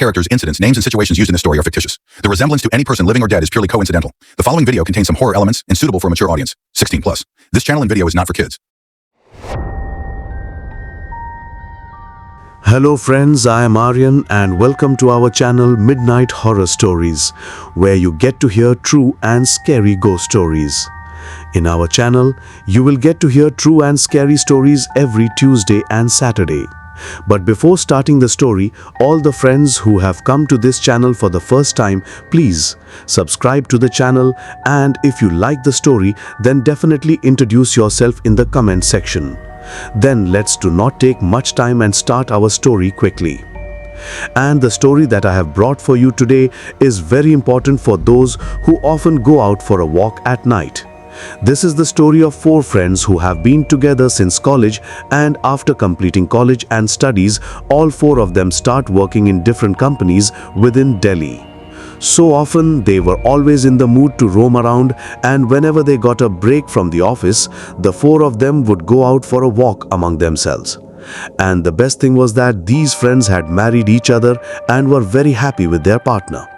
characters, incidents, names, and situations used in this story are fictitious. The resemblance to any person living or dead is purely coincidental. The following video contains some horror elements and suitable for a mature audience, 16 plus. This channel and video is not for kids. Hello friends, I am Aryan and welcome to our channel Midnight Horror Stories, where you get to hear true and scary ghost stories. In our channel, you will get to hear true and scary stories every Tuesday and Saturday. But before starting the story, all the friends who have come to this channel for the first time, please subscribe to the channel, and if you like the story, then definitely introduce yourself in the comment section. Then let's do not take much time and start our story quickly. And the story that I have brought for you today is very important for those who often go out for a walk at night. This is the story of 4 friends who have been together since college, and after completing college and studies, all 4 of them start working in different companies within Delhi. So often they were always in the mood to roam around, and whenever they got a break from the office, the 4 of them would go out for a walk among themselves. And the best thing was that these friends had married each other and were very happy with their partner.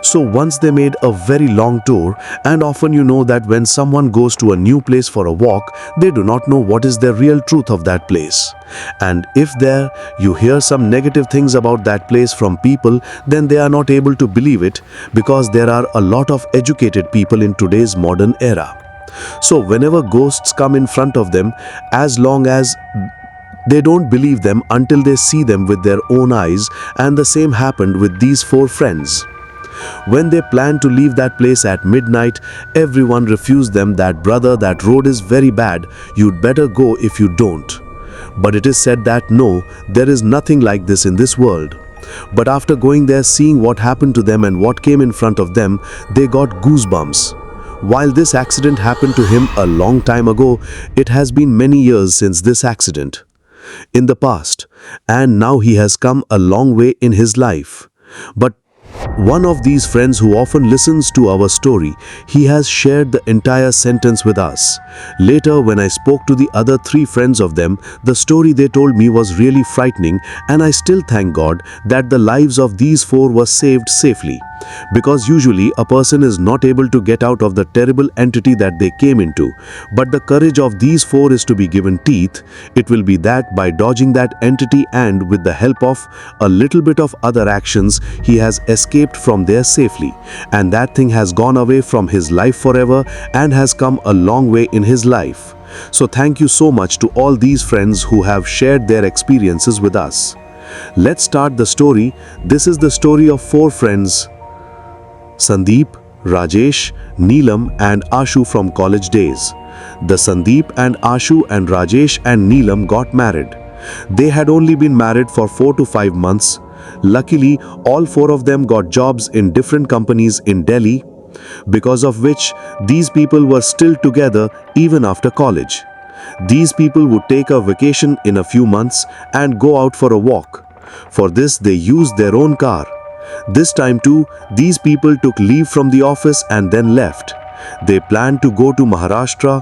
So once they made a very long tour, and often you know that when someone goes to a new place for a walk, they do not know what is the real truth of that place. And if there you hear some negative things about that place from people, then they are not able to believe it, because there are a lot of educated people in today's modern era. So whenever ghosts come in front of them, as long as they don't believe them until they see them with their own eyes, and the same happened with these 4 friends. When they planned to leave that place at midnight, everyone refused them that, "Brother, that road is very bad, you'd better go if you don't." But it is said that no, there is nothing like this in this world. But after going there, seeing what happened to them and what came in front of them, they got goosebumps. While this accident happened to him a long time ago, it has been many years since this accident in the past, and now he has come a long way in his life. But one of these friends who often listens to our story, he has shared the entire sentence with us. Later, when I spoke to the other 3 friends of them, the story they told me was really frightening, and I still thank God that the lives of these 4 were saved safely. Because usually a person is not able to get out of the terrible entity that they came into. But the courage of these 4 is to be given teeth. It will be that by dodging that entity and with the help of a little bit of other actions, he has escaped from there safely. And that thing has gone away from his life forever and has come a long way in his life. So thank you so much to all these friends who have shared their experiences with us. Let's start the story. This is the story of 4 friends: Sandeep, Rajesh, Neelam and Ashu from college days. The Sandeep and Ashu and Rajesh and Neelam got married. They had only been married for 4 to 5 months. Luckily, all 4 of them got jobs in different companies in Delhi, because of which these people were still together even after college. These people would take a vacation in a few months and go out for a walk. For this, they used their own car. This time too, these people took leave from the office and then left. They planned to go to Maharashtra.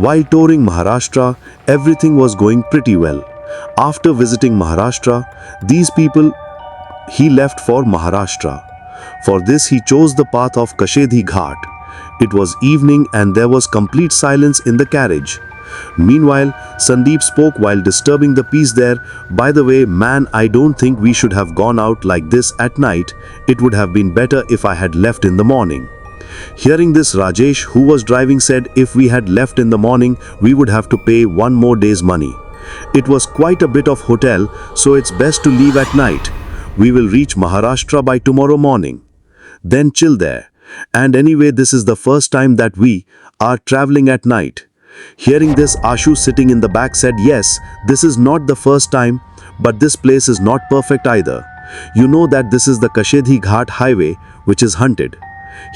While touring Maharashtra, everything was going pretty well. After visiting Maharashtra, he left for Maharashtra. For this, he chose the path of Kashedhi Ghat. It was evening and there was complete silence in the carriage. Meanwhile, Sandeep spoke while disturbing the peace there. "By the way, man, I don't think we should have gone out like this at night. It would have been better if I had left in the morning." Hearing this, Rajesh, who was driving, said, "If we had left in the morning, we would have to pay 1 more day's money. It was quite a bit of hotel, so it's best to leave at night. We will reach Maharashtra by tomorrow morning. Then chill there. And anyway, this is the first time that we are traveling at night." Hearing this, Ashu sitting in the back said, "Yes, this is not the first time, but this place is not perfect either. You know that this is the Kashedhi Ghat highway, which is haunted."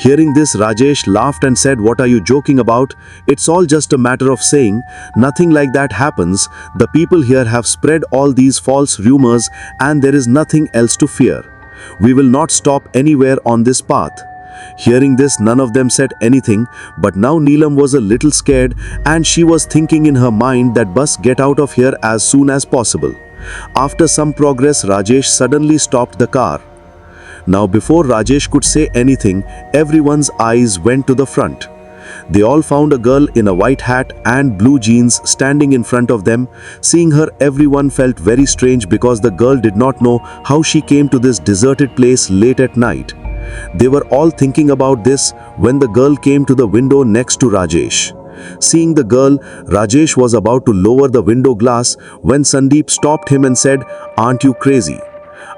Hearing this, Rajesh laughed and said, "What are you joking about? It's all just a matter of saying. Nothing like that happens. The people here have spread all these false rumors and there is nothing else to fear. We will not stop anywhere on this path." Hearing this, none of them said anything, but now Neelam was a little scared and she was thinking in her mind that bus get out of here as soon as possible. After some progress, Rajesh suddenly stopped the car. Now before Rajesh could say anything, everyone's eyes went to the front. They all found a girl in a white hat and blue jeans standing in front of them. Seeing her, everyone felt very strange because the girl did not know how she came to this deserted place late at night. They were all thinking about this when the girl came to the window next to Rajesh. Seeing the girl, Rajesh was about to lower the window glass when Sandeep stopped him and said, "Aren't you crazy?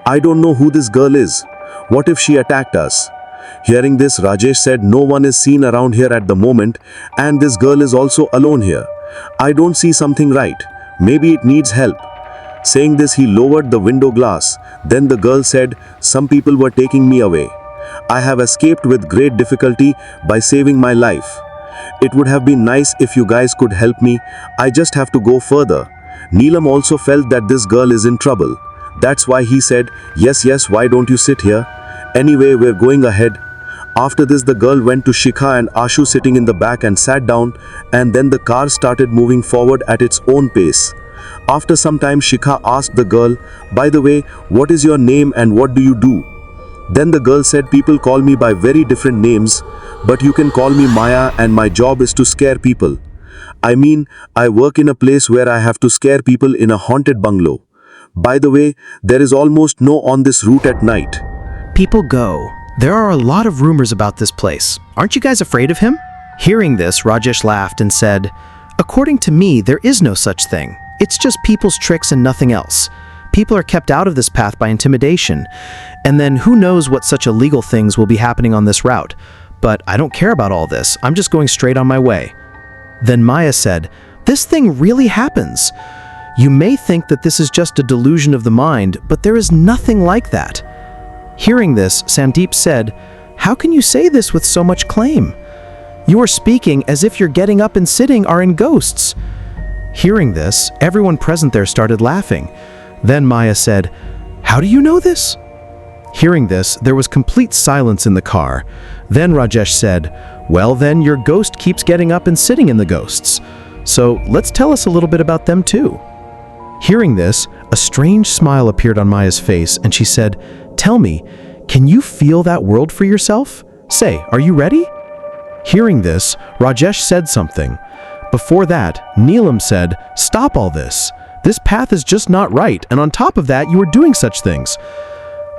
I don't know who this girl is. What if she attacked us?" Hearing this, Rajesh said, "No one is seen around here at the moment, and this girl is also alone here. I don't see something right. Maybe it needs help." Saying this, he lowered the window glass. Then the girl said, "Some people were taking me away. I have escaped with great difficulty by saving my life. It would have been nice if you guys could help me. I just have to go further." Neelam also felt that this girl is in trouble. That's why he said, Yes, why don't you sit here? Anyway, we're going ahead." After this, the girl went to Shikha and Ashu sitting in the back and sat down, and then the car started moving forward at its own pace. After some time, Shikha asked the girl, "By the way, what is your name and what do you do?" Then the girl said, "People call me by very different names, but you can call me Maya, and my job is to scare people. I mean, I work in a place where I have to scare people in a haunted bungalow. By the way, there is almost no on this route at night." People go. There are a lot of rumors about this place. Aren't you guys afraid of him? Hearing this, Rajesh laughed and said, "According to me, there is no such thing. It's just people's tricks and nothing else. People are kept out of this path by intimidation. And then who knows what such illegal things will be happening on this route. But I don't care about all this. I'm just going straight on my way." Then Maya said, "This thing really happens. You may think that this is just a delusion of the mind, but there is nothing like that." Hearing this, Sandeep said, "How can you say this with so much claim? You are speaking as if your getting up and sitting are in ghosts." Hearing this, everyone present there started laughing. Then Maya said, "How do you know this?" Hearing this, there was complete silence in the car. Then Rajesh said, "Well then, your ghost keeps getting up and sitting in the ghosts. So let's tell us a little bit about them too." Hearing this, a strange smile appeared on Maya's face and she said, "Tell me, can you feel that world for yourself? Say, are you ready?" Hearing this, Rajesh said something. Before that, Neelam said, "Stop all this. This path is just not right, and on top of that, you are doing such things.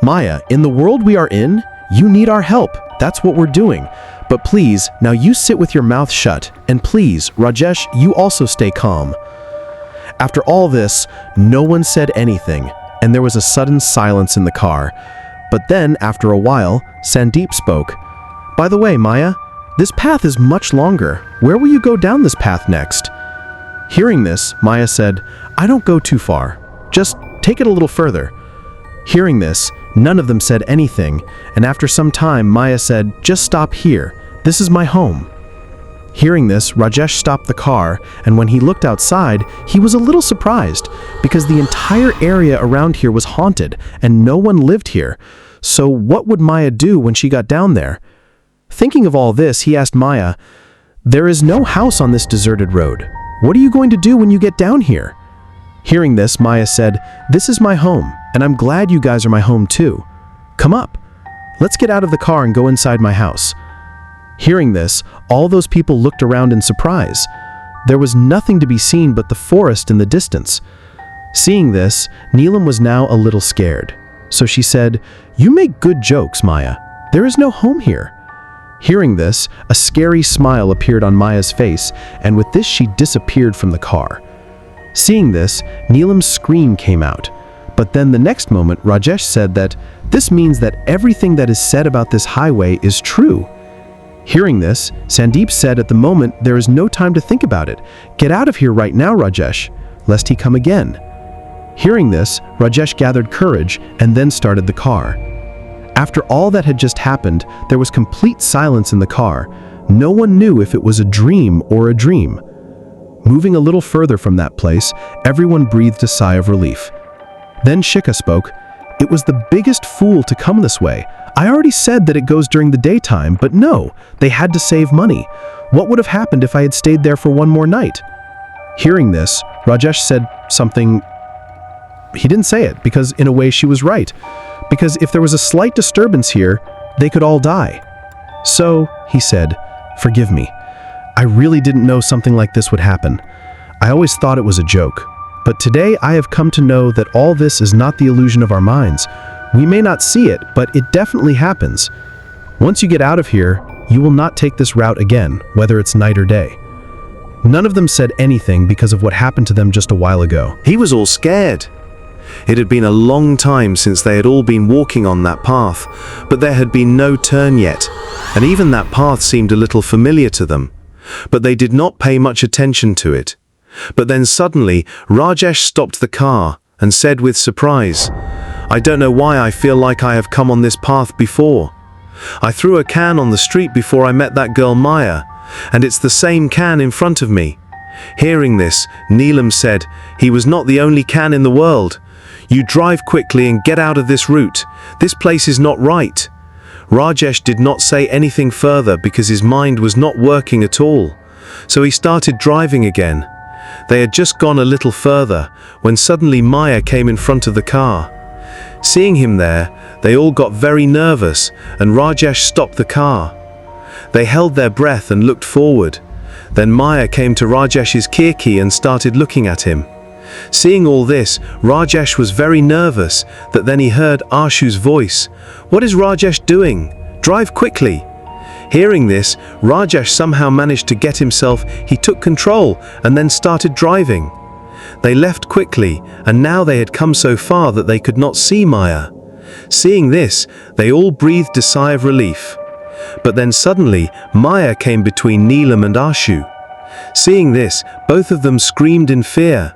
Maya, in the world we are in, you need our help. That's what we're doing. But please, now you sit with your mouth shut, and please, Rajesh, you also stay calm." After all this, no one said anything, and there was a sudden silence in the car. But then, after a while, Sandeep spoke. "By the way, Maya, this path is much longer. Where will you go down this path next?" Hearing this, Maya said, "I don't go too far. Just take it a little further." Hearing this, none of them said anything, and after some time, Maya said, "Just stop here. This is my home." Hearing this, Rajesh stopped the car, and when he looked outside, he was a little surprised because the entire area around here was haunted and no one lived here. So what would Maya do when she got down there? Thinking of all this, he asked Maya, "There is no house on this deserted road. What are you going to do when you get down here?" Hearing this, Maya said, "This is my home, and I'm glad you guys are my home too. Come up. Let's get out of the car and go inside my house." Hearing this, all those people looked around in surprise. There was nothing to be seen but the forest in the distance. Seeing this, Neelam was now a little scared. So she said, "You make good jokes, Maya. There is no home here." Hearing this, a scary smile appeared on Maya's face, and with this she disappeared from the car. Seeing this, Neelam's scream came out. But then the next moment, Rajesh said that this means that everything that is said about this highway is true. Hearing this, Sandeep said at the moment there is no time to think about it. "Get out of here right now, Rajesh, lest he come again." Hearing this, Rajesh gathered courage and then started the car. After all that had just happened, there was complete silence in the car. No one knew if it was a dream or a dream. Moving a little further from that place, everyone breathed a sigh of relief. Then Shikha spoke. "It was the biggest fool to come this way. I already said that it goes during the daytime, but no, they had to save money. What would have happened if I had stayed there for one more night?" Hearing this, Rajesh said something. He didn't say it because in a way she was right. because if there was a slight disturbance here, they could all die. So, he said, "Forgive me. I really didn't know something like this would happen. I always thought it was a joke. But today I have come to know that all this is not the illusion of our minds. We may not see it, but it definitely happens. Once you get out of here, you will not take this route again, whether it's night or day." None of them said anything because of what happened to them just a while ago. He was all scared. It had been a long time since they had all been walking on that path, but there had been no turn yet, and even that path seemed a little familiar to them. But they did not pay much attention to it. But then suddenly, Rajesh stopped the car and said with surprise, "I don't know why I feel like I have come on this path before. I threw a can on the street before I met that girl Maya, and it's the same can in front of me." Hearing this, Neelam said, "He was not the only can in the world. You drive quickly and get out of this route. This place is not right." Rajesh did not say anything further because his mind was not working at all. So he started driving again. They had just gone a little further when suddenly Maya came in front of the car. Seeing him there, they all got very nervous and Rajesh stopped the car. They held their breath and looked forward. Then Maya came to Rajesh's khirki and started looking at him. Seeing all this, Rajesh was very nervous that then he heard Ashu's voice. "What is Rajesh doing? Drive quickly." Hearing this, Rajesh somehow managed to get himself, he took control and then started driving. They left quickly and now they had come so far that they could not see Maya. Seeing this, they all breathed a sigh of relief. But then suddenly, Maya came between Neelam and Ashu. Seeing this, both of them screamed in fear.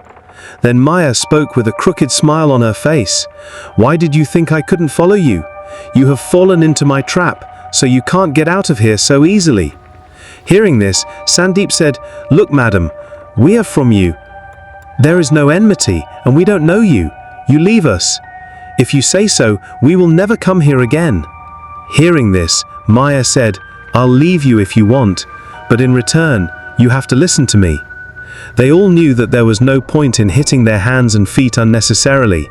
Then Maya spoke with a crooked smile on her face. "Why did you think I couldn't follow you? You have fallen into my trap, so you can't get out of here so easily." Hearing this, Sandeep said, "Look, madam, we are from you. There is no enmity, and we don't know you. You leave us. If you say so, we will never come here again." Hearing this, Maya said, "I'll leave you if you want, but in return, you have to listen to me." They all knew that there was no point in hitting their hands and feet unnecessarily.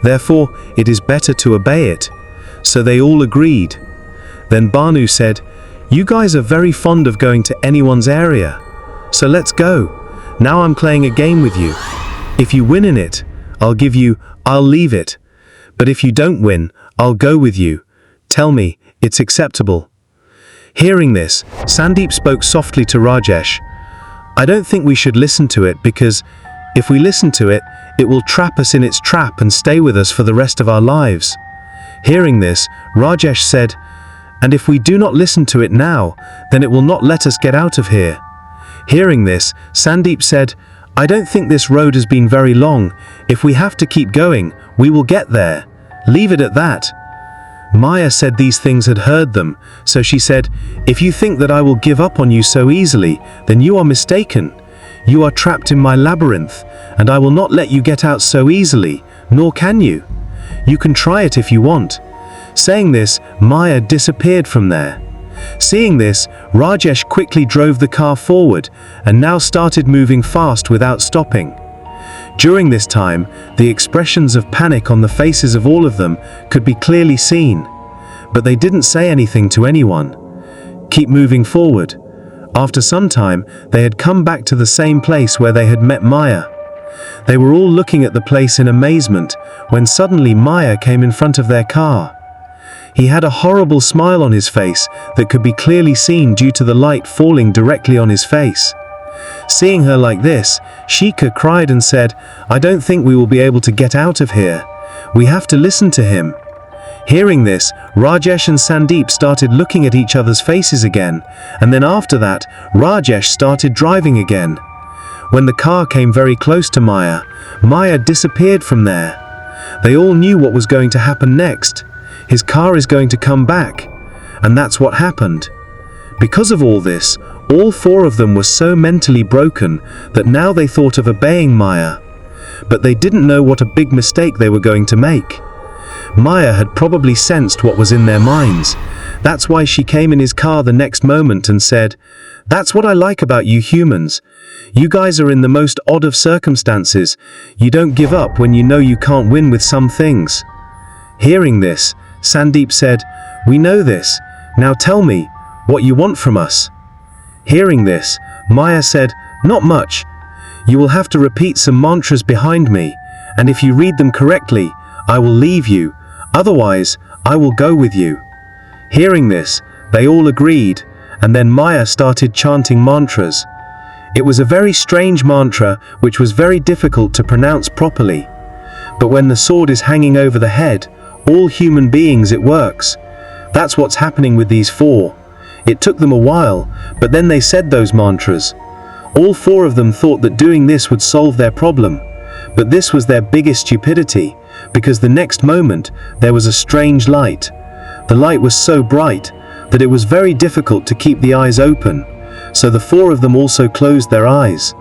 Therefore, it is better to obey it. So they all agreed. Then Banu said, "You guys are very fond of going to anyone's area. So let's go. Now I'm playing a game with you. If you win in it, I'll leave it. But if you don't win, I'll go with you. Tell me, it's acceptable." Hearing this, Sandeep spoke softly to Rajesh. "I don't think we should listen to it because if we listen to it, it will trap us in its trap and stay with us for the rest of our lives." Hearing this, Rajesh said, "And if we do not listen to it now, then it will not let us get out of here." Hearing this, Sandeep said, "I don't think this road has been very long. If we have to keep going, we will get there. Leave it at that." Maya said these things had heard them, so she said, "If you think that I will give up on you so easily, then you are mistaken. You are trapped in my labyrinth, and I will not let you get out so easily, nor can you. You can try it if you want." Saying this, Maya disappeared from there. Seeing this, Rajesh quickly drove the car forward and now started moving fast without stopping. During this time, the expressions of panic on the faces of all of them could be clearly seen, but they didn't say anything to anyone. Keep moving forward. After some time, they had come back to the same place where they had met Maya. They were all looking at the place in amazement when suddenly Maya came in front of their car. He had a horrible smile on his face that could be clearly seen due to the light falling directly on his face. Seeing her like this, Shika cried and said, "I don't think we will be able to get out of here. We have to listen to him." Hearing this, Rajesh and Sandeep started looking at each other's faces again, and then after that, Rajesh started driving again. When the car came very close to Maya, Maya disappeared from there. They all knew what was going to happen next. His car is going to come back. And that's what happened. Because of all this, all four of them were so mentally broken that now they thought of obeying Maya. But they didn't know what a big mistake they were going to make. Maya had probably sensed what was in their minds. That's why she came in his car the next moment and said, "That's what I like about you humans. You guys are in the most odd of circumstances. You don't give up when you know you can't win with some things." Hearing this, Sandeep said, "We know this. Now tell me what you want from us." Hearing this, Maya said, "Not much. You will have to repeat some mantras behind me, and if you read them correctly, I will leave you. Otherwise, I will go with you." Hearing this, they all agreed, and then Maya started chanting mantras. It was a very strange mantra which was very difficult to pronounce properly. But when the sword is hanging over the head, all human beings it works. That's what's happening with these four. It took them a while, but then they said those mantras. All four of them thought that doing this would solve their problem. But this was their biggest stupidity, because the next moment there was a strange light. The light was so bright that it was very difficult to keep the eyes open, so the four of them also closed their eyes.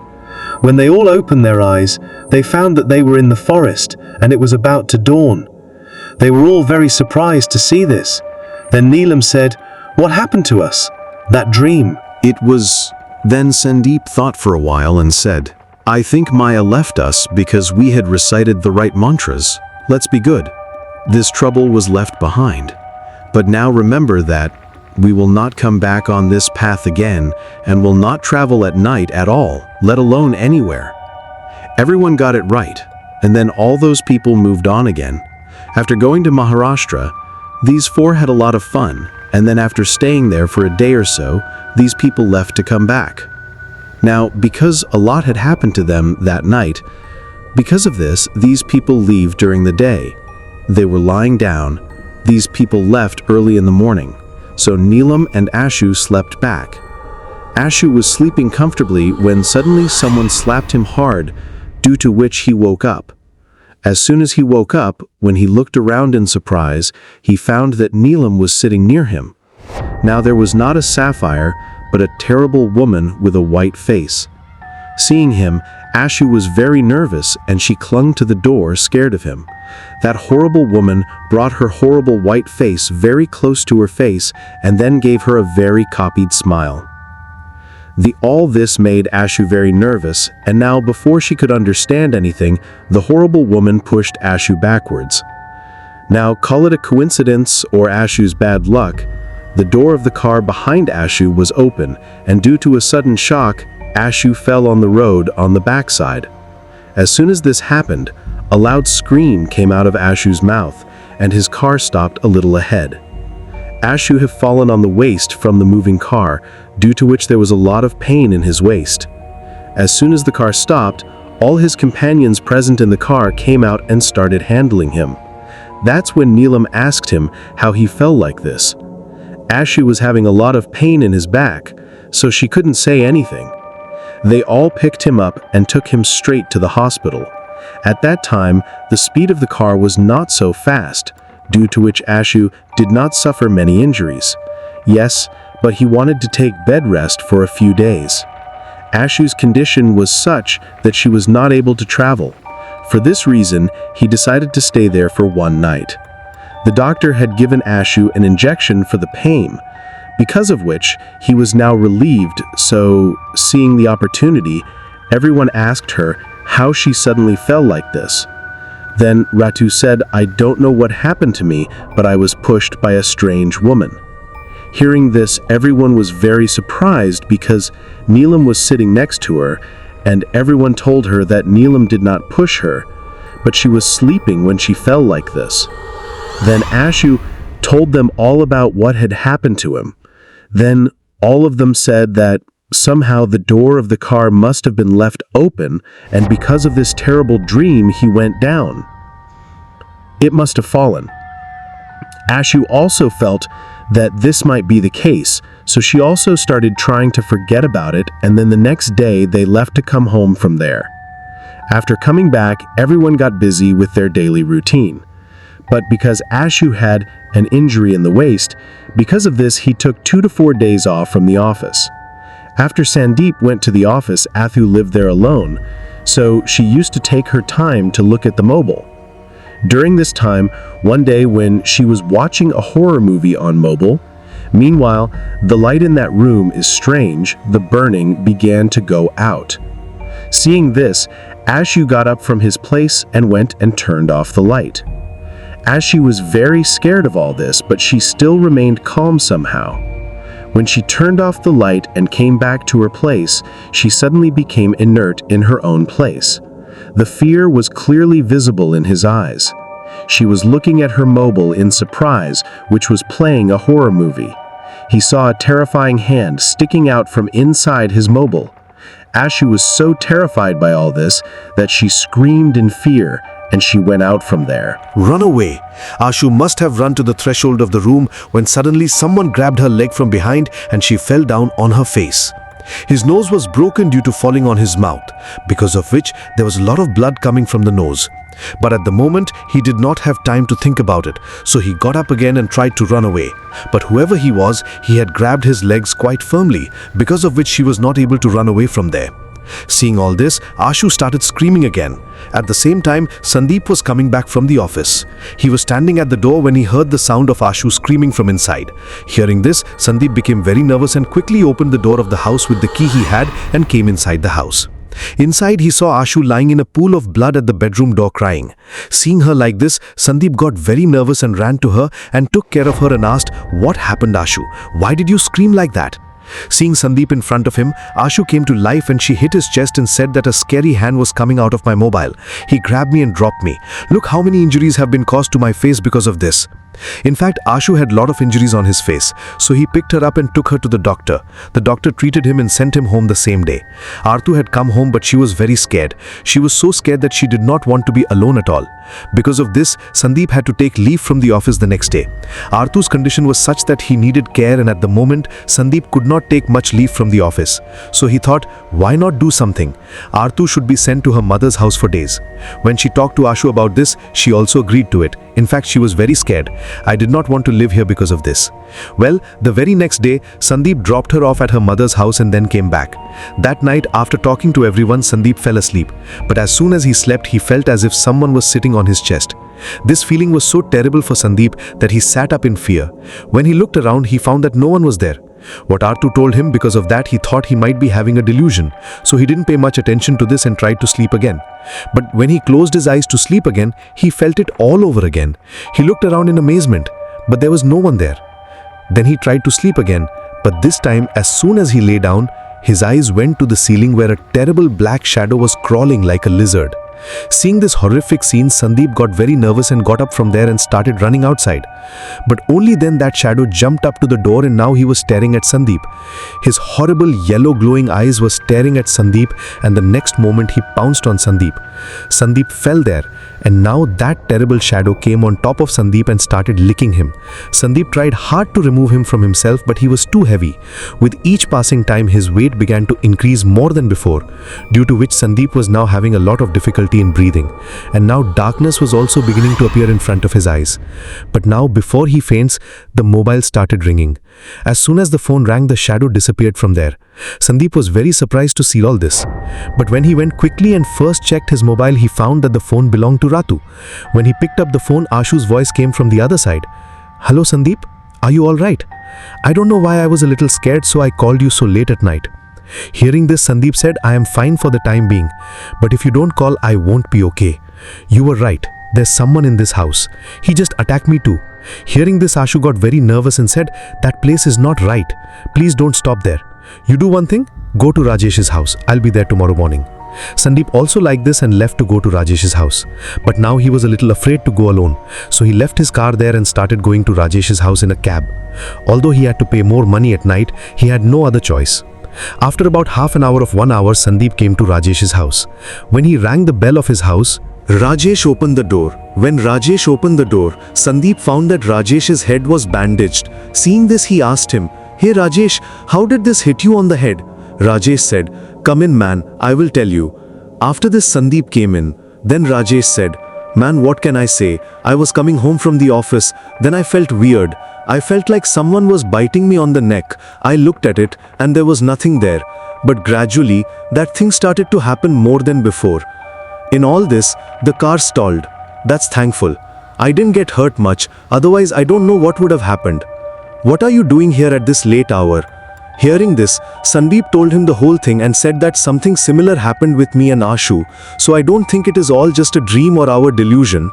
When they all opened their eyes, they found that they were in the forest and it was about to dawn. They were all very surprised to see this. Then Neelam said, "What happened to us? That dream?" It was... Then Sandeep thought for a while and said, "I think Maya left us because we had recited the right mantras. Let's be good. This trouble was left behind. But now remember that we will not come back on this path again and will not travel at night at all, let alone anywhere." Everyone got it right, and then all those people moved on again. After going to Maharashtra, these four had a lot of fun, and then after staying there for a day or so, these people left to come back. Now, because a lot had happened to them that night, because of this, these people leave during the day. They were lying down. These people left early in the morning, so Neelam and Ashu slept back. Ashu was sleeping comfortably when suddenly someone slapped him hard, due to which he woke up. As soon as he woke up, when he looked around in surprise, he found that Neelam was sitting near him. Now there was not a sapphire, but a terrible woman with a white face. Seeing him, Ashu was very nervous and she clung to the door, scared of him. That horrible woman brought her horrible white face very close to her face and then gave her a very copied smile. All this made Ashu very nervous, and now before she could understand anything, the horrible woman pushed Ashu backwards. Now call it a coincidence or Ashu's bad luck, the door of the car behind Ashu was open, and due to a sudden shock, Ashu fell on the road on the backside. As soon as this happened, a loud scream came out of Ashu's mouth, and his car stopped a little ahead. Ashu had fallen on the waist from the moving car, due to which there was a lot of pain in his waist. As soon as the car stopped, all his companions present in the car came out and started handling him. That's when Neelam asked him how he fell like this. Ashu was having a lot of pain in his back, so she couldn't say anything. They all picked him up and took him straight to the hospital. At that time, the speed of the car was not so fast, due to which Ashu did not suffer many injuries. Yes, but he wanted to take bed rest for a few days. Ashu's condition was such that she was not able to travel. For this reason, he decided to stay there for one night. The doctor had given Ashu an injection for the pain, because of which he was now relieved, so, seeing the opportunity, everyone asked her how she suddenly fell like this. Then Ratu said, "I don't know what happened to me, but I was pushed by a strange woman." Hearing this, everyone was very surprised because Neelam was sitting next to her, and everyone told her that Neelam did not push her, but she was sleeping when she fell like this. Then Ashu told them all about what had happened to him. Then all of them said that somehow the door of the car must have been left open, and because of this terrible dream, he went down. It must have fallen. Ashu also felt that this might be the case, so she also started trying to forget about it, and then the next day they left to come home from there. After coming back, everyone got busy with their daily routine. But because Ashu had an injury in the waist, because of this he took 2 to 4 days off from the office. After Sandeep went to the office, Athu lived there alone, so she used to take her time to look at the mobile. During this time, one day when she was watching a horror movie on mobile, meanwhile, the light in that room is strange, the burning began to go out. Seeing this, Ashu got up from his place and went and turned off the light. as she was very scared of all this, but she still remained calm somehow. When she turned off the light and came back to her place, she suddenly became inert in her own place. The fear was clearly visible in his eyes. She was looking at her mobile in surprise, which was playing a horror movie. He saw a terrifying hand sticking out from inside his mobile. Ashu was so terrified by all this that she screamed in fear, and she went out from there. Run away. Ashu must have run to the threshold of the room when suddenly someone grabbed her leg from behind and she fell down on her face. His nose was broken due to falling on his mouth, because of which there was a lot of blood coming from the nose. But at the moment, he did not have time to think about it, so he got up again and tried to run away. But whoever he was, he had grabbed his legs quite firmly, because of which she was not able to run away from there. Seeing all this, Ashu started screaming again. At the same time, Sandeep was coming back from the office. He was standing at the door when he heard the sound of Ashu screaming from inside. Hearing this, Sandeep became very nervous and quickly opened the door of the house with the key he had and came inside the house. Inside, he saw Ashu lying in a pool of blood at the bedroom door crying. Seeing her like this, Sandeep got very nervous and ran to her and took care of her and asked, "What happened, Ashu? Why did you scream like that?" Seeing Sandeep in front of him, Ashu came to life and she hit his chest and said that a scary hand was coming out of my mobile. He grabbed me and dropped me. Look how many injuries have been caused to my face because of this. In fact, Ashu had a lot of injuries on his face, so he picked her up and took her to the doctor. The doctor treated him and sent him home the same day. Artu had come home, but she was very scared. She was so scared that she did not want to be alone at all. Because of this, Sandeep had to take leave from the office the next day. Artu's condition was such that he needed care, and at the moment, Sandeep could not take much leave from the office. So he thought, why not do something? Artu should be sent to her mother's house for days. When she talked to Ashu about this, she also agreed to it. In fact, she was very scared. I did not want to live here because of this. Well, the very next day, Sandeep dropped her off at her mother's house and then came back. That night, after talking to everyone, Sandeep fell asleep. But as soon as he slept, he felt as if someone was sitting on his chest. This feeling was so terrible for Sandeep that he sat up in fear. When he looked around, he found that no one was there. What Artu told him, because of that he thought he might be having a delusion, so he didn't pay much attention to this and tried to sleep again. But when he closed his eyes to sleep again, he felt it all over again. He looked around in amazement, but there was no one there. Then he tried to sleep again, but this time, as soon as he lay down, his eyes went to the ceiling where a terrible black shadow was crawling like a lizard. Seeing this horrific scene, Sandeep got very nervous and got up from there and started running outside. But only then that shadow jumped up to the door and now he was staring at Sandeep. His horrible yellow glowing eyes were staring at Sandeep, and the next moment he pounced on Sandeep. Sandeep fell there, and now that terrible shadow came on top of Sandeep and started licking him. Sandeep tried hard to remove him from himself, but he was too heavy. With each passing time, his weight began to increase more than before, due to which Sandeep was now having a lot of difficulty in breathing. And now darkness was also beginning to appear in front of his eyes. But now, before he faints, the mobile started ringing. As soon as the phone rang, the shadow disappeared from there. Sandeep was very surprised to see all this. But when he went quickly and first checked his mobile, he found that the phone belonged to Ratu. When he picked up the phone, Ashu's voice came from the other side. "Hello Sandeep, are you all right? I don't know why I was a little scared, so I called you so late at night." Hearing this, Sandeep said, "I am fine for the time being, but if you don't call, I won't be okay. You were right, there's someone in this house. He just attacked me too." Hearing this, Ashu got very nervous and said, "That place is not right. Please don't stop there. You do one thing, go to Rajesh's house. I'll be there tomorrow morning." Sandeep also liked this and left to go to Rajesh's house. But now he was a little afraid to go alone, so he left his car there and started going to Rajesh's house in a cab. Although he had to pay more money at night, he had no other choice. After about half an hour of 1 hour, Sandeep came to Rajesh's house. When he rang the bell of his house, Rajesh opened the door. When Rajesh opened the door, Sandeep found that Rajesh's head was bandaged. Seeing this, he asked him, "Hey Rajesh, how did this hit you on the head?" Rajesh said, "Come in man, I will tell you." After this, Sandeep came in. Then Rajesh said, "Man, what can I say? I was coming home from the office, then I felt weird. I felt like someone was biting me on the neck. I looked at it and there was nothing there. But gradually, that thing started to happen more than before. In all this, the car stalled. That's thankful. I didn't get hurt much, otherwise I don't know what would have happened. What are you doing here at this late hour?" Hearing this, Sandeep told him the whole thing and said that something similar happened with me and Ashu, so I don't think it is all just a dream or our delusion.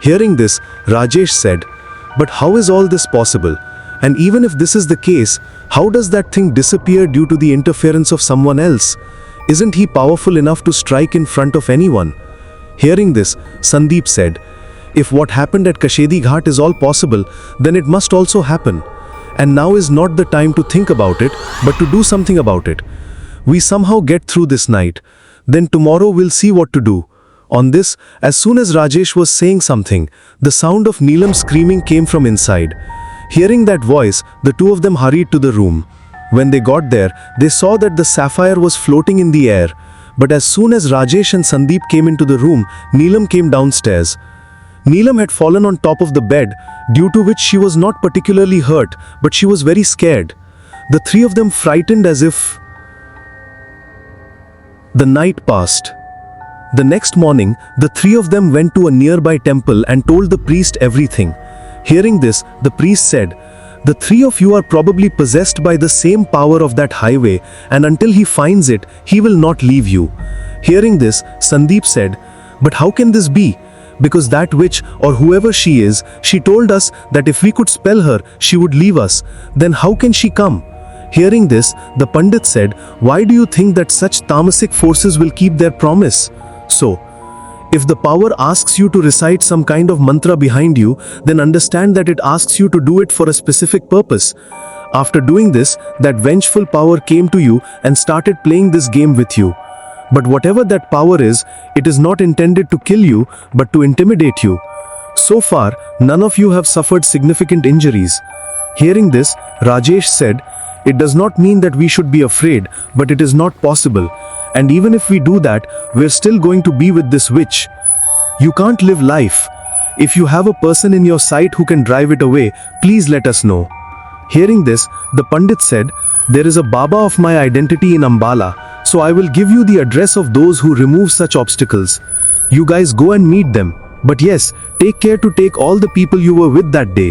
Hearing this, Rajesh said, "But how is all this possible? And even if this is the case, how does that thing disappear due to the interference of someone else? Isn't he powerful enough to strike in front of anyone?" Hearing this, Sandeep said, "If what happened at Kashedi Ghat is all possible, then it must also happen. And now is not the time to think about it, but to do something about it. We somehow get through this night. Then tomorrow we'll see what to do." On this, as soon as Rajesh was saying something, the sound of Neelam screaming came from inside. Hearing that voice, the two of them hurried to the room. When they got there, they saw that the sapphire was floating in the air. But as soon as Rajesh and Sandeep came into the room, Neelam came downstairs. Neelam had fallen on top of the bed, due to which she was not particularly hurt, but she was very scared. The three of them frightened as if... The night passed. The next morning, the three of them went to a nearby temple and told the priest everything. Hearing this, the priest said, "The three of you are probably possessed by the same power of that highway, and until he finds it, he will not leave you." Hearing this, Sandeep said, "But how can this be? Because that witch, or whoever she is, she told us that if we could spell her, she would leave us. Then how can she come?" Hearing this, the Pandit said, "Why do you think that such tamasic forces will keep their promise? So, if the power asks you to recite some kind of mantra behind you, then understand that it asks you to do it for a specific purpose. After doing this, that vengeful power came to you and started playing this game with you. But whatever that power is, it is not intended to kill you, but to intimidate you. So far, none of you have suffered significant injuries." Hearing this, Rajesh said, "It does not mean that we should be afraid, but it is not possible. And even if we do that, we're still going to be with this witch. You can't live life. If you have a person in your sight who can drive it away, please let us know." Hearing this, the Pandit said, "There is a Baba of my identity in Ambala, so I will give you the address of those who remove such obstacles. You guys go and meet them. But yes, take care to take all the people you were with that day.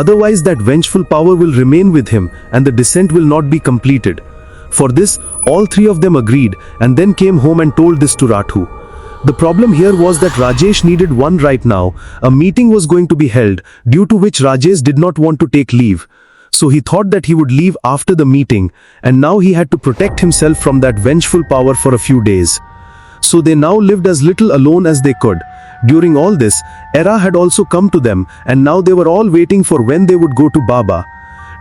Otherwise that vengeful power will remain with him and the descent will not be completed." For this, all three of them agreed and then came home and told this to Rathu. The problem here was that Rajesh needed one right now. A meeting was going to be held, due to which Rajesh did not want to take leave. So he thought that he would leave after the meeting, and now he had to protect himself from that vengeful power for a few days. So they now lived as little alone as they could. During all this, Era had also come to them, and now they were all waiting for when they would go to Baba.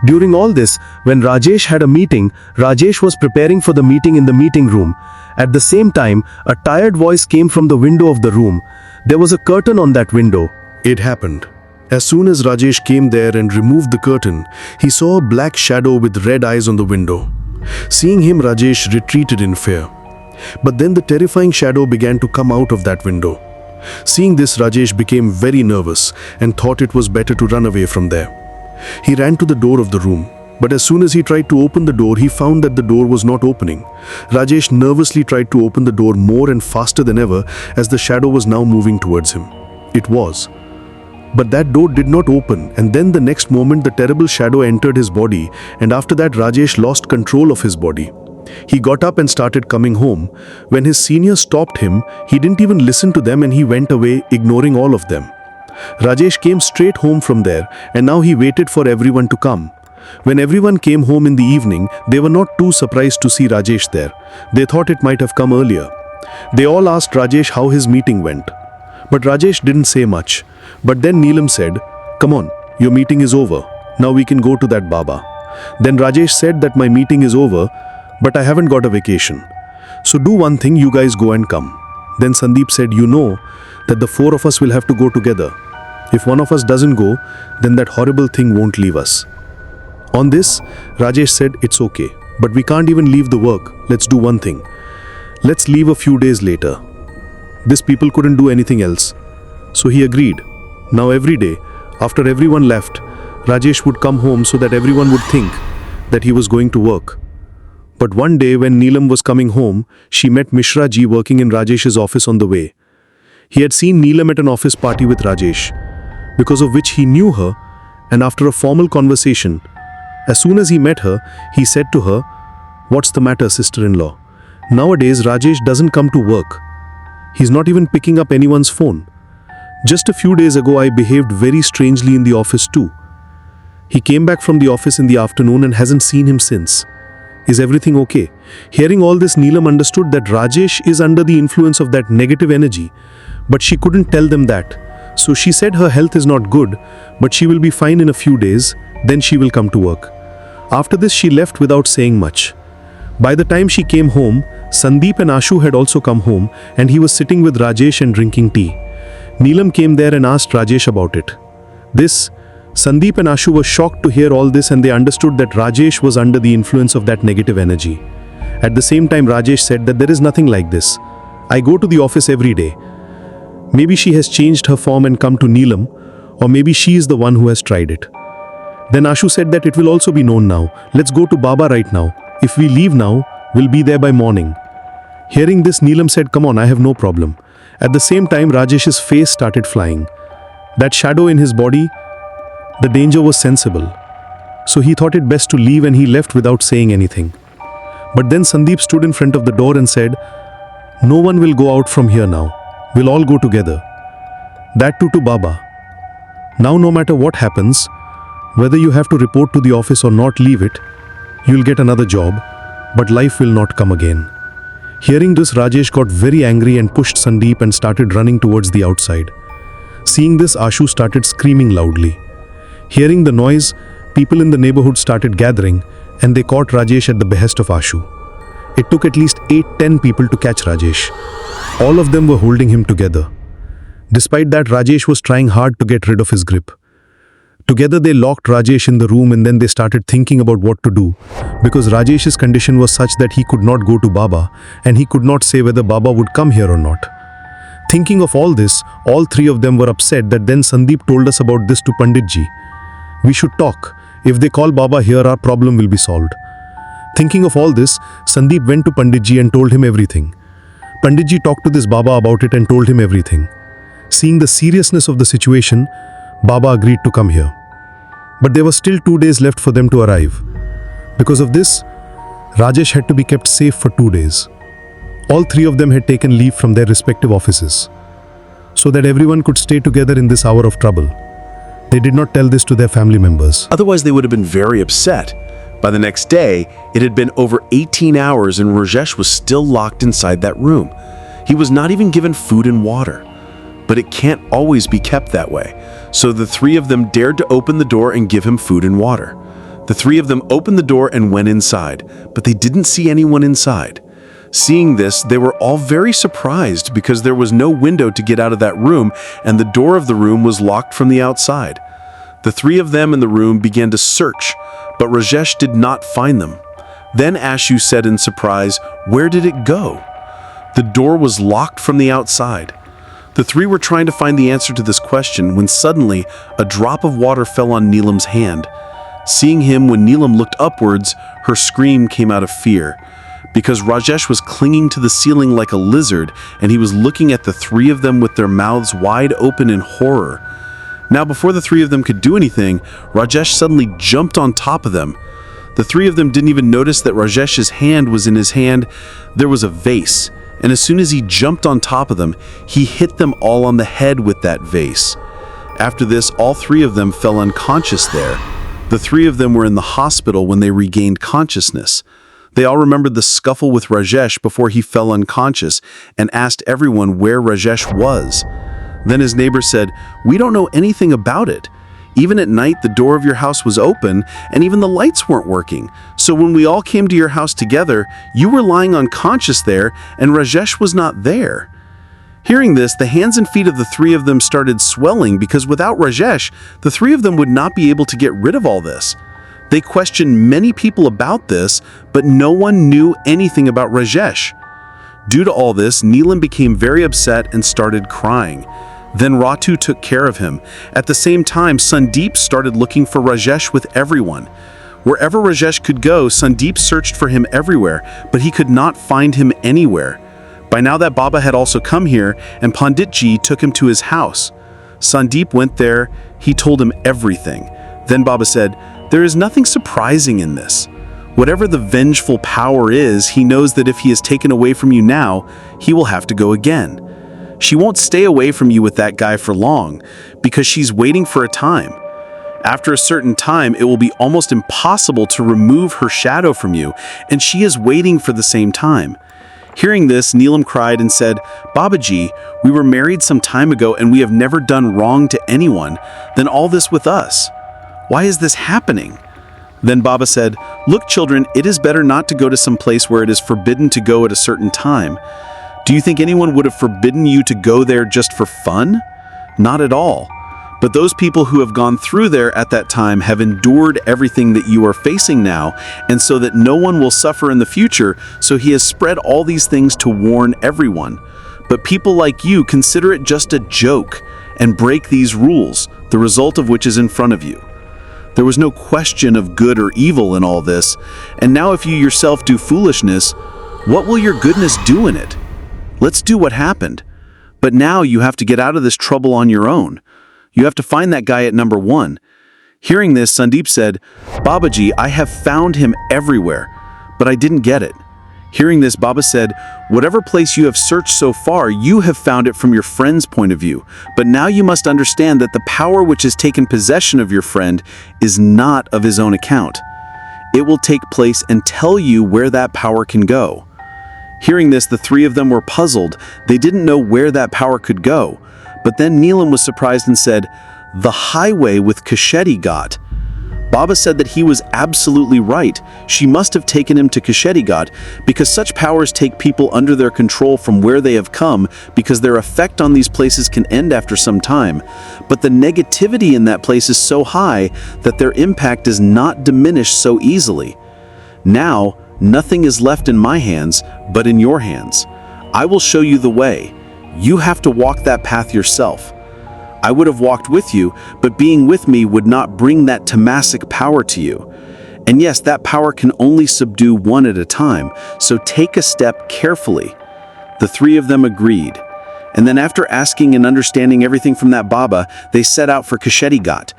During all this, when Rajesh had a meeting, Rajesh was preparing for the meeting in the meeting room. At the same time, a tired voice came from the window of the room. There was a curtain on that window. It happened. As soon as Rajesh came there and removed the curtain, he saw a black shadow with red eyes on the window. Seeing him, Rajesh retreated in fear. But then the terrifying shadow began to come out of that window. Seeing this, Rajesh became very nervous and thought it was better to run away from there. He ran to the door of the room, but as soon as he tried to open the door, he found that the door was not opening. Rajesh nervously tried to open the door more and faster than ever as the shadow was now moving towards him. It was. But that door did not open, and then the next moment the terrible shadow entered his body, and after that Rajesh lost control of his body. He got up and started coming home. When his seniors stopped him, he didn't even listen to them and he went away, ignoring all of them. Rajesh came straight home from there, and now he waited for everyone to come. When everyone came home in the evening, they were not too surprised to see Rajesh there. They thought it might have come earlier. They all asked Rajesh how his meeting went. But Rajesh didn't say much. But then Neelam said, "Come on, your meeting is over. Now we can go to that Baba." Then Rajesh said that my meeting is over, but I haven't got a vacation. So do one thing, you guys go and come. Then Sandeep said, "You know that the four of us will have to go together. If one of us doesn't go, then that horrible thing won't leave us." On this, Rajesh said, "It's okay, but we can't even leave the work. Let's do one thing. Let's leave a few days later." These people couldn't do anything else. So he agreed. Now every day, after everyone left, Rajesh would come home so that everyone would think that he was going to work. But one day when Neelam was coming home, she met Mishra ji working in Rajesh's office on the way. He had seen Neelam at an office party with Rajesh, because of which he knew her, and after a formal conversation, as soon as he met her, he said to her, "What's the matter, sister-in-law? Nowadays, Rajesh doesn't come to work. He's not even picking up anyone's phone." Just a few days ago, I behaved very strangely in the office too. He came back from the office in the afternoon and hasn't seen him since. Is everything okay? Hearing all this, Neelam understood that Rajesh is under the influence of that negative energy, but she couldn't tell them that. So she said her health is not good, but she will be fine in a few days, then she will come to work. After this, she left without saying much. By the time she came home, Sandeep and Ashu had also come home, and he was sitting with Rajesh and drinking tea. Neelam came there and asked Rajesh about it. Sandeep and Ashu were shocked to hear all this, and they understood that Rajesh was under the influence of that negative energy. At the same time, Rajesh said that there is nothing like this. I go to the office every day. Maybe she has changed her form and come to Neelam, or maybe she is the one who has tried it. Then Ashu said that it will also be known now. Let's go to Baba right now. If we leave now, we'll be there by morning. Hearing this, Neelam said, come on, I have no problem. At the same time, Rajesh's face started flying. That shadow in his body, the danger was sensible. So he thought it best to leave, and he left without saying anything. But then Sandeep stood in front of the door and said, no one will go out from here now. We'll all go together. That too to Baba. Now no matter what happens, whether you have to report to the office or not leave it, you'll get another job, but life will not come again. Hearing this, Rajesh got very angry and pushed Sandeep and started running towards the outside. Seeing this, Ashu started screaming loudly. Hearing the noise, people in the neighborhood started gathering, and they caught Rajesh at the behest of Ashu. It took at least 8-10 people to catch Rajesh. All of them were holding him together. Despite that, Rajesh was trying hard to get rid of his grip. Together they locked Rajesh in the room, and then they started thinking about what to do, because Rajesh's condition was such that he could not go to Baba, and he could not say whether Baba would come here or not. Thinking of all this, all three of them were upset that then Sandeep told us about this to Panditji. We should talk. If they call Baba here, our problem will be solved. Thinking of all this, Sandeep went to Panditji and told him everything. Panditji talked to this Baba about it and told him everything. Seeing the seriousness of the situation, Baba agreed to come here. But there were still 2 days left for them to arrive. Because of this, Rajesh had to be kept safe for 2 days. All three of them had taken leave from their respective offices, so that everyone could stay together in this hour of trouble. They did not tell this to their family members. Otherwise, they would have been very upset. By the next day, it had been over 18 hours and Rajesh was still locked inside that room. He was not even given food and water. But it can't always be kept that way. So the three of them dared to open the door and give him food and water. The three of them opened the door and went inside, but they didn't see anyone inside. Seeing this, they were all very surprised because there was no window to get out of that room, and the door of the room was locked from the outside. The three of them in the room began to search, but Rajesh did not find them. Then Ashu said in surprise, "Where did it go?" The door was locked from the outside. The three were trying to find the answer to this question when suddenly a drop of water fell on Neelam's hand. Seeing him, when Neelam looked upwards, her scream came out of fear, because Rajesh was clinging to the ceiling like a lizard, and he was looking at the three of them with their mouths wide open in horror. Now, before the three of them could do anything, Rajesh suddenly jumped on top of them. The three of them didn't even notice that Rajesh's hand was in his hand. There was a vase, and as soon as he jumped on top of them, he hit them all on the head with that vase. After this, all three of them fell unconscious there. The three of them were in the hospital when they regained consciousness. They all remembered the scuffle with Rajesh before he fell unconscious and asked everyone where Rajesh was. Then his neighbor said, "We don't know anything about it. Even at night, the door of your house was open and even the lights weren't working. So when we all came to your house together, you were lying unconscious there and Rajesh was not there." Hearing this, the hands and feet of the three of them started swelling because without Rajesh, the three of them would not be able to get rid of all this. They questioned many people about this, but no one knew anything about Rajesh. Due to all this, Neelam became very upset and started crying. Then Ratu took care of him. At the same time, Sandeep started looking for Rajesh with everyone. Wherever Rajesh could go, Sandeep searched for him everywhere, but he could not find him anywhere. By now that Baba had also come here, and Panditji took him to his house. Sandeep went there. He told him everything. Then Baba said, "There is nothing surprising in this. Whatever the vengeful power is, he knows that if he is taken away from you now, he will have to go again. She won't stay away from you with that guy for long because she's waiting for a time. After a certain time, it will be almost impossible to remove her shadow from you, and she is waiting for the same time. Hearing this, Neelam cried and said, Babaji, we were married some time ago and we have never done wrong to anyone. Then all this with us. Why is this happening? Then Baba said, Look, children, it is better not to go to some place where it is forbidden to go at a certain time. Do you think anyone would have forbidden you to go there just for fun? Not at all. But those people who have gone through there at that time have endured everything that you are facing now, and so that no one will suffer in the future, so he has spread all these things to warn everyone. But people like you consider it just a joke and break these rules, the result of which is in front of you. There was no question of good or evil in all this, and now if you yourself do foolishness, what will your goodness do in it? Let's do what happened. But now you have to get out of this trouble on your own. You have to find that guy at number 1. Hearing this, Sandeep said, Babaji, I have found him everywhere, but I didn't get it. Hearing this, Baba said, whatever place you have searched so far, you have found it from your friend's point of view. But now you must understand that the power which has taken possession of your friend is not of his own account. It will take place and tell you where that power can go. Hearing this, the 3 of them were puzzled. They didn't know where that power could go. But then Neelam was surprised and said, the highway with Kashedi Ghat. Baba said that he was absolutely right. She must have taken him to Kashedi Ghat because such powers take people under their control from where they have come because their effect on these places can end after some time. But the negativity in that place is so high that their impact does not diminish so easily. Now, nothing is left in my hands, but in your hands. I will show you the way. You have to walk that path yourself. I would have walked with you, but being with me would not bring that tamasic power to you. And yes, that power can only subdue one at a time, so take a step carefully. The 3 of them agreed. And then after asking and understanding everything from that Baba, they set out for Kashedi Ghat.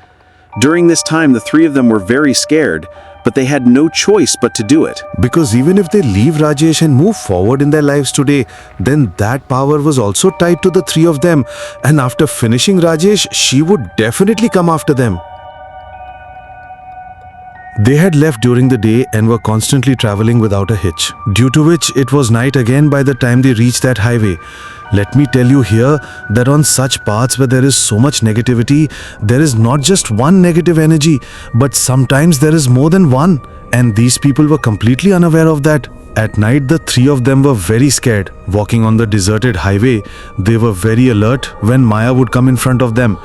During this time, the 3 of them were very scared, but they had no choice but to do it. Because even if they leave Rajesh and move forward in their lives today, then that power was also tied to the 3 of them. And after finishing Rajesh, she would definitely come after them. They had left during the day and were constantly traveling without a hitch, due to which it was night again by the time they reached that highway. Let me tell you here that on such paths where there is so much negativity, there is not just one negative energy, but sometimes there is more than one. And these people were completely unaware of that. At night, the 3 of them were very scared. Walking on the deserted highway, they were very alert when Maya would come in front of them.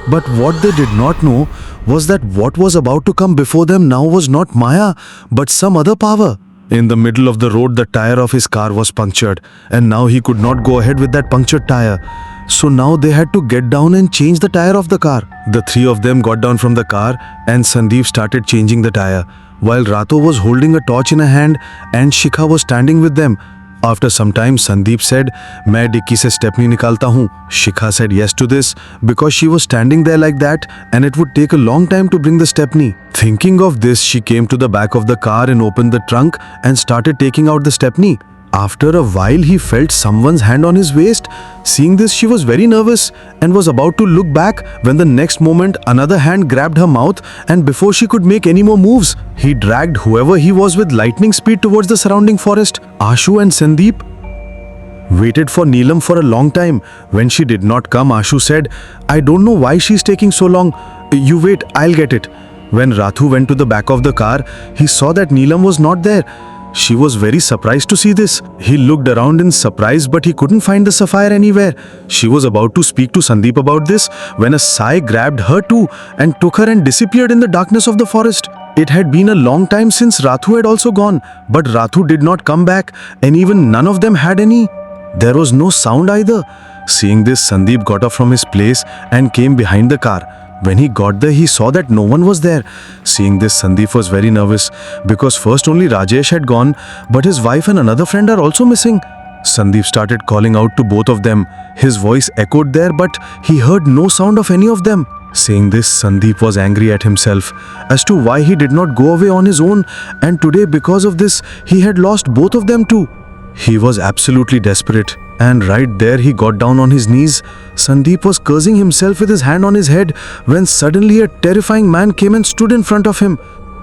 But what they did not know was that what was about to come before them now was not Maya, but some other power. In the middle of the road, the tire of his car was punctured, and now he could not go ahead with that punctured tire. So now they had to get down and change the tire of the car. The 3 of them got down from the car, and Sandeep started changing the tire, while Rato was holding a torch in a hand and Shikha was standing with them. After some time, Sandeep said, "मैं dicky से stepney निकालता हूँ." Shikha said yes to this because she was standing there like that and it would take a long time to bring the stepney. Thinking of this, she came to the back of the car and opened the trunk and started taking out the stepney. After a while, he felt someone's hand on his waist. Seeing this, she was very nervous and was about to look back when the next moment another hand grabbed her mouth, and before she could make any more moves, he dragged whoever he was with lightning speed towards the surrounding forest. Ashu and Sandeep waited for Neelam for a long time. When she did not come, Ashu said, "I don't know why she's taking so long. You wait, I'll get it." When Rathu went to the back of the car, he saw that Neelam was not there. She was very surprised to see this. He looked around in surprise, but he couldn't find the sapphire anywhere. She was about to speak to Sandeep about this when a sigh grabbed her too and took her and disappeared in the darkness of the forest. It had been a long time since Rathu had also gone, but Rathu did not come back, and even none of them had any. There was no sound either. Seeing this, Sandeep got up from his place and came behind the car. When he got there, he saw that no one was there. Seeing this, Sandeep was very nervous because first only Rajesh had gone, but his wife and another friend are also missing. Sandeep started calling out to both of them. His voice echoed there, but he heard no sound of any of them. Seeing this, Sandeep was angry at himself as to why he did not go away on his own, and today because of this, he had lost both of them too. He was absolutely desperate, and right there he got down on his knees. Sandeep was cursing himself with his hand on his head when suddenly a terrifying man came and stood in front of him.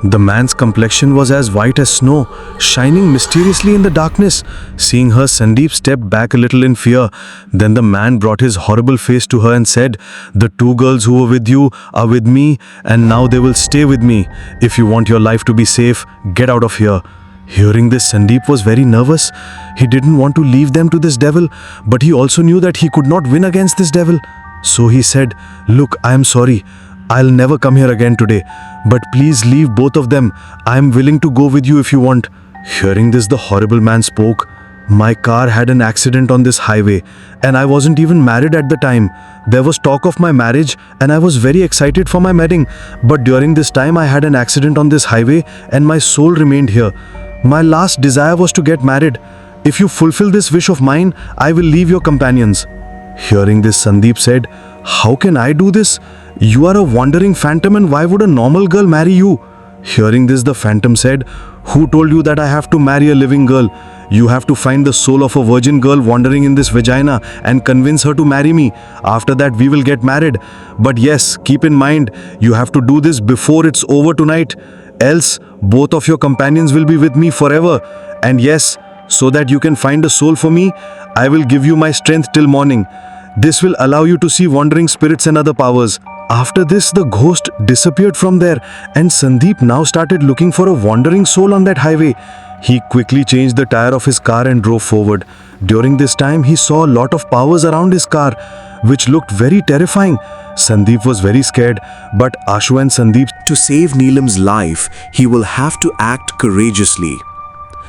The man's complexion was as white as snow, shining mysteriously in the darkness. Seeing her, Sandeep stepped back a little in fear. Then the man brought his horrible face to her and said, "The two girls who were with you are with me, and now they will stay with me. If you want your life to be safe, get out of here." Hearing this, Sandeep was very nervous. He didn't want to leave them to this devil, but he also knew that he could not win against this devil. So he said, "Look, I am sorry. I'll never come here again today. But please leave both of them. I am willing to go with you if you want." Hearing this, the horrible man spoke. "My car had an accident on this highway, and I wasn't even married at the time. There was talk of my marriage, and I was very excited for my wedding. But during this time, I had an accident on this highway, and my soul remained here. My last desire was to get married. If you fulfill this wish of mine, I will leave your companions." Hearing this, Sandeep said, "How can I do this? You are a wandering phantom, and why would a normal girl marry you?" Hearing this, the phantom said, "Who told you that I have to marry a living girl? You have to find the soul of a virgin girl wandering in this vagina and convince her to marry me. After that, we will get married. But yes, keep in mind, you have to do this before it's over tonight. Else, both of your companions will be with me forever. And yes, so that you can find a soul for me, I will give you my strength till morning. This will allow you to see wandering spirits and other powers." After this, the ghost disappeared from there, and Sandeep now started looking for a wandering soul on that highway. He quickly changed the tire of his car and drove forward. During this time, he saw a lot of powers around his car, which looked very terrifying. Sandeep was very scared, but Ashu and Sandeep, To save Neelam's life, he will have to act courageously.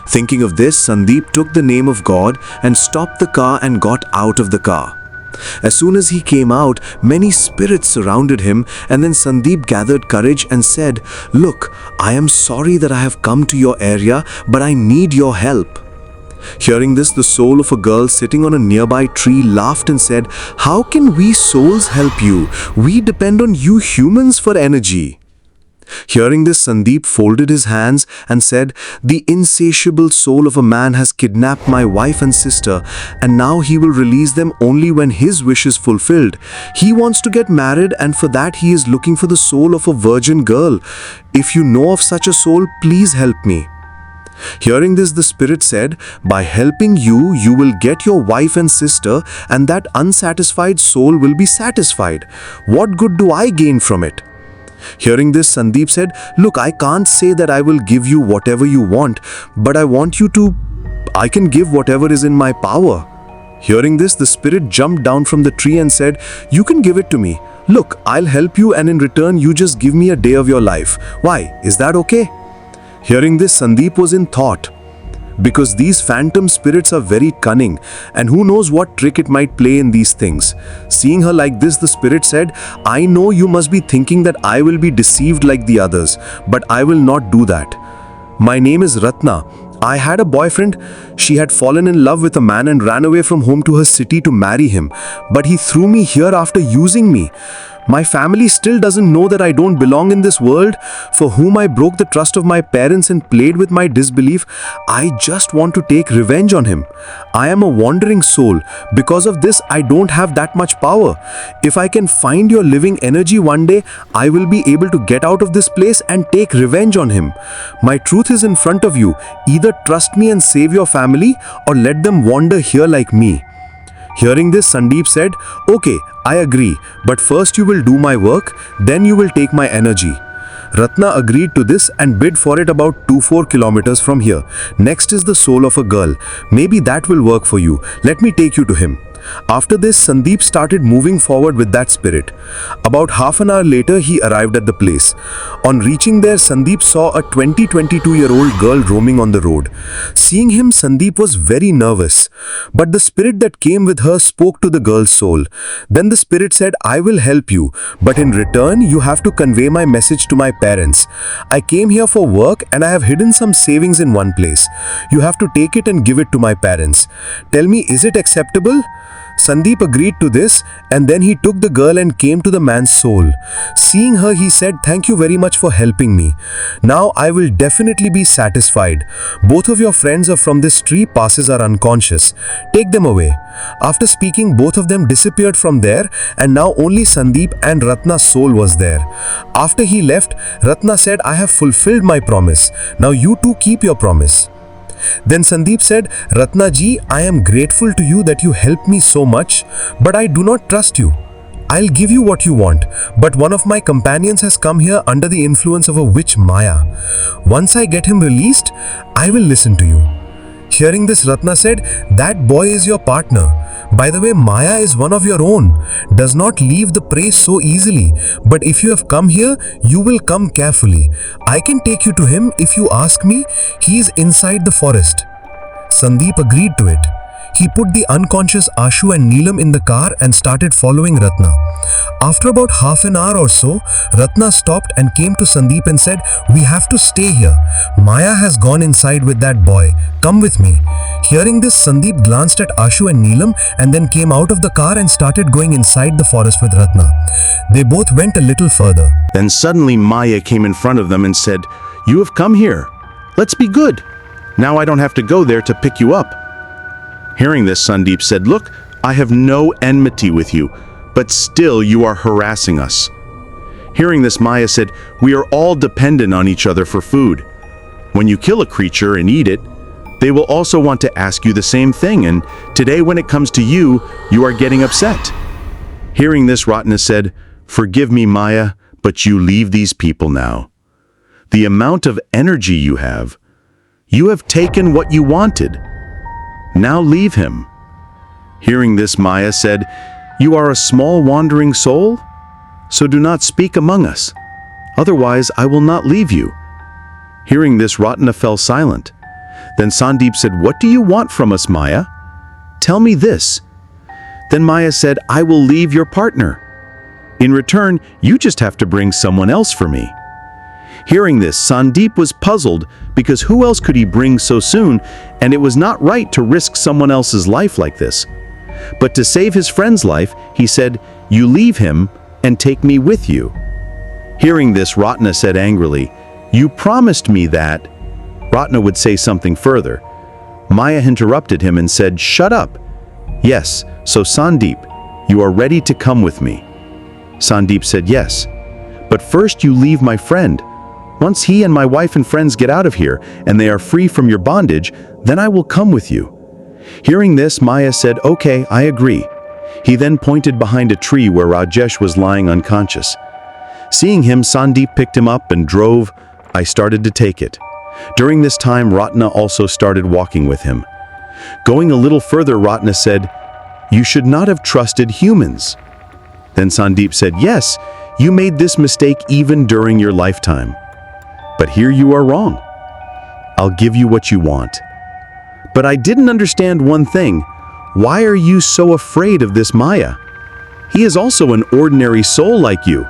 Thinking of this, Sandeep took the name of God and stopped the car and got out of the car. As soon as he came out, many spirits surrounded him, and then Sandeep gathered courage and said, "Look, I am sorry that I have come to your area, but I need your help." Hearing this, the soul of a girl sitting on a nearby tree laughed and said, "How can we souls help you? We depend on you humans for energy." Hearing this, Sandeep folded his hands and said, "The insatiable soul of a man has kidnapped my wife and sister, and now he will release them only when his wish is fulfilled. He wants to get married, and for that he is looking for the soul of a virgin girl. If you know of such a soul, please help me." Hearing this, the spirit said, "By helping you, you will get your wife and sister, and that unsatisfied soul will be satisfied. What good do I gain from it?" Hearing this, Sandeep said, "Look, I can't say that I will give you whatever you want, but I can give whatever is in my power." Hearing this, the spirit jumped down from the tree and said, "You can give it to me. Look, I'll help you, and in return, you just give me a day of your life. Why? Is that okay?" Hearing this, Sandeep was in thought, because these phantom spirits are very cunning, and who knows what trick it might play in these things. Seeing her like this, the spirit said, "I know you must be thinking that I will be deceived like the others, but I will not do that. My name is Ratna. I had a boyfriend. She had fallen in love with a man and ran away from home to her city to marry him, but he threw me here after using me. My family still doesn't know that I don't belong in this world, for whom I broke the trust of my parents and played with my disbelief. I just want to take revenge on him. I am a wandering soul. Because of this, I don't have that much power. If I can find your living energy one day, I will be able to get out of this place and take revenge on him. My truth is in front of you. Either trust me and save your family, or let them wander here like me." Hearing this, Sandeep said, "Okay, I agree, but first you will do my work, then you will take my energy." Ratna agreed to this and bid for it about 2-4 kilometers from here. "Next is the soul of a girl. Maybe that will work for you. Let me take you to him." After this, Sandeep started moving forward with that spirit. About half an hour later, he arrived at the place. On reaching there, Sandeep saw a 22-year-old girl roaming on the road. Seeing him, Sandeep was very nervous. But the spirit that came with her spoke to the girl's soul. Then the spirit said, "I will help you, but in return, you have to convey my message to my parents. I came here for work and I have hidden some savings in one place. You have to take it and give it to my parents. Tell me, is it acceptable?" Sandeep agreed to this, and then he took the girl and came to the man's soul. Seeing her, he said, "Thank you very much for helping me. Now I will definitely be satisfied. Both of your friends are from this tree passes are unconscious. Take them away." After speaking, both of them disappeared from there, and now only Sandeep and Ratna's soul was there. After he left, Ratna said, "I have fulfilled my promise. Now you too keep your promise." Then Sandeep said, "Ratna ji, I am grateful to you that you helped me so much, but I do not trust you. I'll give you what you want, but one of my companions has come here under the influence of a witch Maya. Once I get him released, I will listen to you." Hearing this, Ratna said, "That boy is your partner. By the way, Maya is one of your own. Does not leave the prey so easily. But if you have come here, you will come carefully. I can take you to him if you ask me. He is inside the forest." Sandeep agreed to it. He put the unconscious Ashu and Neelam in the car and started following Ratna. After about half an hour or so, Ratna stopped and came to Sandeep and said, "We have to stay here. Maya has gone inside with that boy. Come with me." Hearing this, Sandeep glanced at Ashu and Neelam and then came out of the car and started going inside the forest with Ratna. They both went a little further. Then suddenly Maya came in front of them and said, "You have come here. Let's be good. Now I don't have to go there to pick you up." Hearing this, Sandeep said, "Look, I have no enmity with you, but still you are harassing us." Hearing this, Maya said, "We are all dependent on each other for food. When you kill a creature and eat it, they will also want to ask you the same thing, and today when it comes to you, you are getting upset." Hearing this, Ratna said, "Forgive me, Maya, but you leave these people now. The amount of energy you have taken what you wanted. Now leave him." Hearing this, Maya said, "You are a small wandering soul? So do not speak among us. Otherwise, I will not leave you." Hearing this, Ratna fell silent. Then Sandeep said, "What do you want from us, Maya? Tell me this." Then Maya said, "I will leave your partner. In return, you just have to bring someone else for me." Hearing this, Sandeep was puzzled because who else could he bring so soon, and it was not right to risk someone else's life like this. But to save his friend's life, he said, "You leave him and take me with you." Hearing this, Ratna said angrily, "You promised me that—" Ratna would say something further. Maya interrupted him and said, "Shut up. Yes, so Sandeep, you are ready to come with me." Sandeep said, "Yes, but first you leave my friend. Once he and my wife and friends get out of here and they are free from your bondage, then I will come with you." Hearing this, Maya said, "Okay, I agree." He then pointed behind a tree where Rajesh was lying unconscious. Seeing him, Sandeep picked him up and drove. I started to take it. During this time, Ratna also started walking with him. Going a little further, Ratna said, "You should not have trusted humans." Then Sandeep said, "Yes, you made this mistake even during your lifetime. But here you are wrong. I'll give you what you want. But I didn't understand one thing. Why are you so afraid of this Maya? He is also an ordinary soul like you."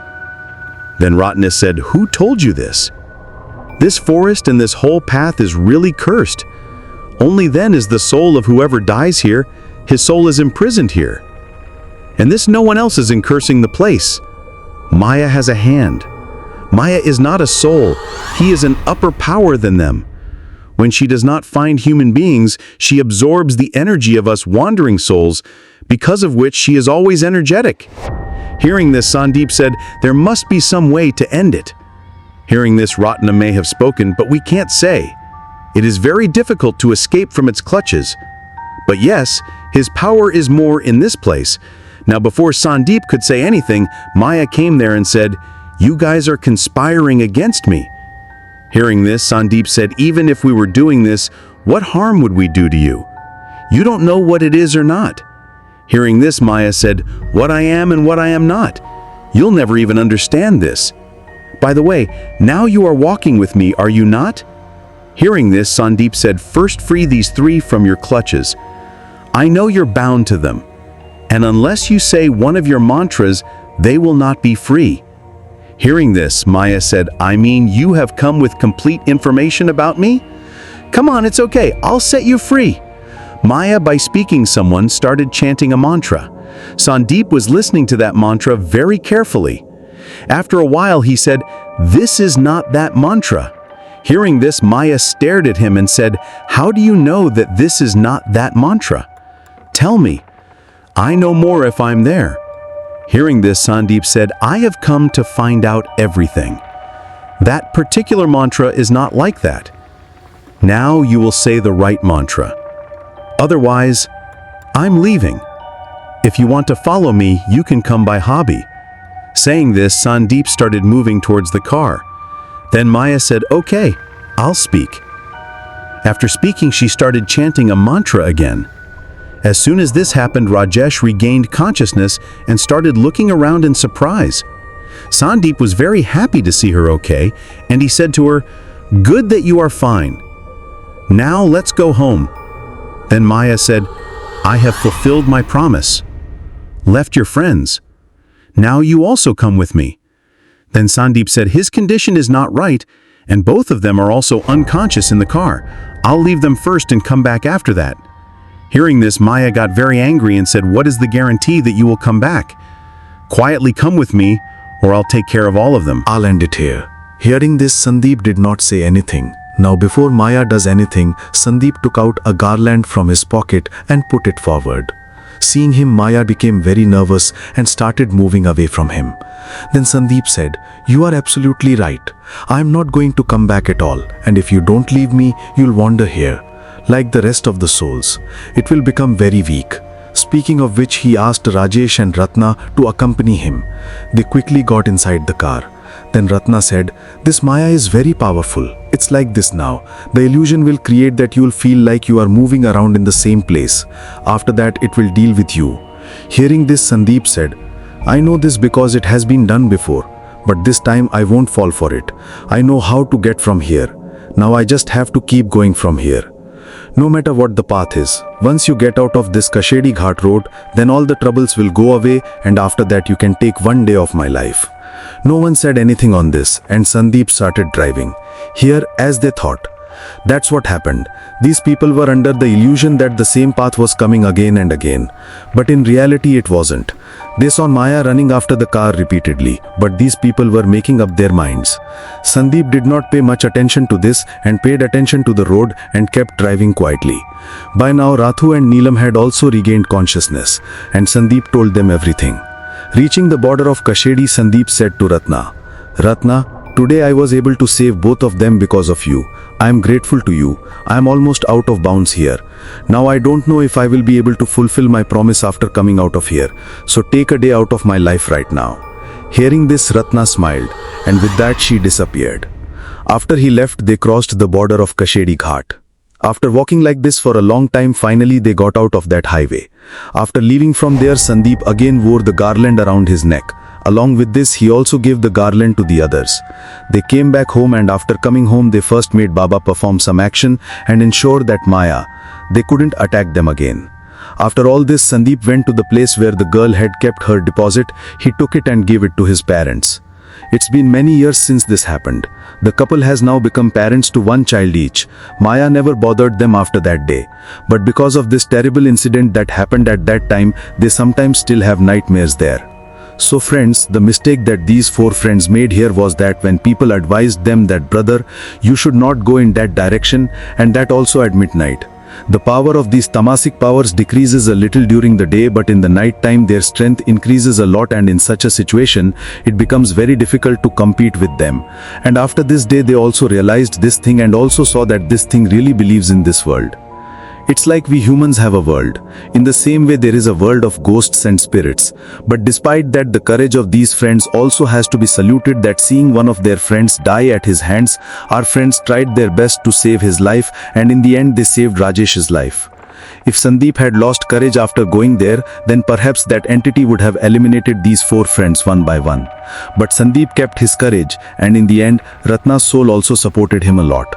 Then Ratna said, "Who told you this? This forest and this whole path is really cursed. Only then is the soul of whoever dies here, his soul is imprisoned here. And this no one else is in cursing the place. Maya has a hand. Maya is not a soul. He is an upper power than them. When she does not find human beings, she absorbs the energy of us wandering souls, because of which she is always energetic." Hearing this, Sandeep said, "There must be some way to end it." Hearing this, Ratna may have spoken, but we can't say. It is very difficult to escape from its clutches. But yes, his power is more in this place. Now before Sandeep could say anything, Maya came there and said, "You guys are conspiring against me." Hearing this, Sandeep said, "Even if we were doing this, what harm would we do to you? You don't know what it is or not." Hearing this, Maya said, "What I am and what I am not. You'll never even understand this. By the way, now you are walking with me, are you not?" Hearing this, Sandeep said, "First free these three from your clutches. I know you're bound to them. And unless you say one of your mantras, they will not be free." Hearing this, Maya said, "I mean, you have come with complete information about me? Come on, it's okay, I'll set you free. Maya, by speaking someone, started chanting a mantra. Sandeep was listening to that mantra very carefully. After a while, he said, "This is not that mantra." Hearing this, Maya stared at him and said, "How do you know that this is not that mantra? Tell me. I know more if I'm there." Hearing this, Sandeep said, "I have come to find out everything. That particular mantra is not like that. Now you will say the right mantra. Otherwise, I'm leaving. If you want to follow me, you can come by hobby." Saying this, Sandeep started moving towards the car. Then Maya said, "Okay, I'll speak." After speaking, she started chanting a mantra again. As soon as this happened, Rajesh regained consciousness and started looking around in surprise. Sandeep was very happy to see her okay, and he said to her, "Good that you are fine. Now let's go home." Then Maya said, "I have fulfilled my promise. Left your friends. Now you also come with me." Then Sandeep said his condition is not right, and both of them are also unconscious in the car. I'll leave them first and come back after that. Hearing this, Maya got very angry and said, "What is the guarantee that you will come back? Quietly come with me, or I'll take care of all of them." I'll end it here. Hearing this, Sandeep did not say anything. Now before Maya does anything, Sandeep took out a garland from his pocket and put it forward. Seeing him, Maya became very nervous and started moving away from him. Then Sandeep said, "You are absolutely right. I am not going to come back at all, and if you don't leave me, you'll wander here. Like the rest of the souls, it will become very weak." Speaking of which, he asked Rajesh and Ratna to accompany him. They quickly got inside the car. Then Ratna said, "This Maya is very powerful. It's like this now. The illusion will create that you'll feel like you are moving around in the same place. After that, it will deal with you." Hearing this, Sandeep said, "I know this because it has been done before, but this time I won't fall for it. I know how to get from here. Now I just have to keep going from here. No matter what the path is, once you get out of this Kashedi Ghat road, then all the troubles will go away, and after that you can take one day of my life." No one said anything on this, and Sandeep started driving. Here, as they thought. That's what happened. These people were under the illusion that the same path was coming again and again. But in reality, it wasn't. They saw Maya running after the car repeatedly, but these people were making up their minds. Sandeep did not pay much attention to this and paid attention to the road and kept driving quietly. By now, Rathu and Neelam had also regained consciousness, and Sandeep told them everything. Reaching the border of Kashedi, Sandeep said to Ratna, "Ratna, today I was able to save both of them because of you. I am grateful to you. I am almost out of bounds here. Now I don't know if I will be able to fulfill my promise after coming out of here. So take a day out of my life right now." Hearing this, Ratna smiled, and with that she disappeared. After he left, they crossed the border of Kashedi Ghat. After walking like this for a long time, finally they got out of that highway. After leaving from there, Sandeep again wore the garland around his neck. Along with this, he also gave the garland to the others. They came back home, and after coming home, they first made Baba perform some action and ensure that Maya, they couldn't attack them again. After all this, Sandeep went to the place where the girl had kept her deposit. He took it and gave it to his parents. It's been many years since this happened. The couple has now become parents to one child each. Maya never bothered them after that day. But because of this terrible incident that happened at that time, they sometimes still have nightmares there. So friends, the mistake that these four friends made here was that when people advised them that, "Brother, you should not go in that direction, and that also at midnight." The power of these tamasic powers decreases a little during the day, but in the night time their strength increases a lot, and in such a situation, it becomes very difficult to compete with them. And after this day, they also realized this thing and also saw that this thing really believes in this world. It's like we humans have a world. In the same way, there is a world of ghosts and spirits. But despite that, the courage of these friends also has to be saluted, that seeing one of their friends die at his hands, our friends tried their best to save his life, and in the end they saved Rajesh's life. If Sandeep had lost courage after going there, then perhaps that entity would have eliminated these four friends one by one. But Sandeep kept his courage, and in the end, Ratna's soul also supported him a lot.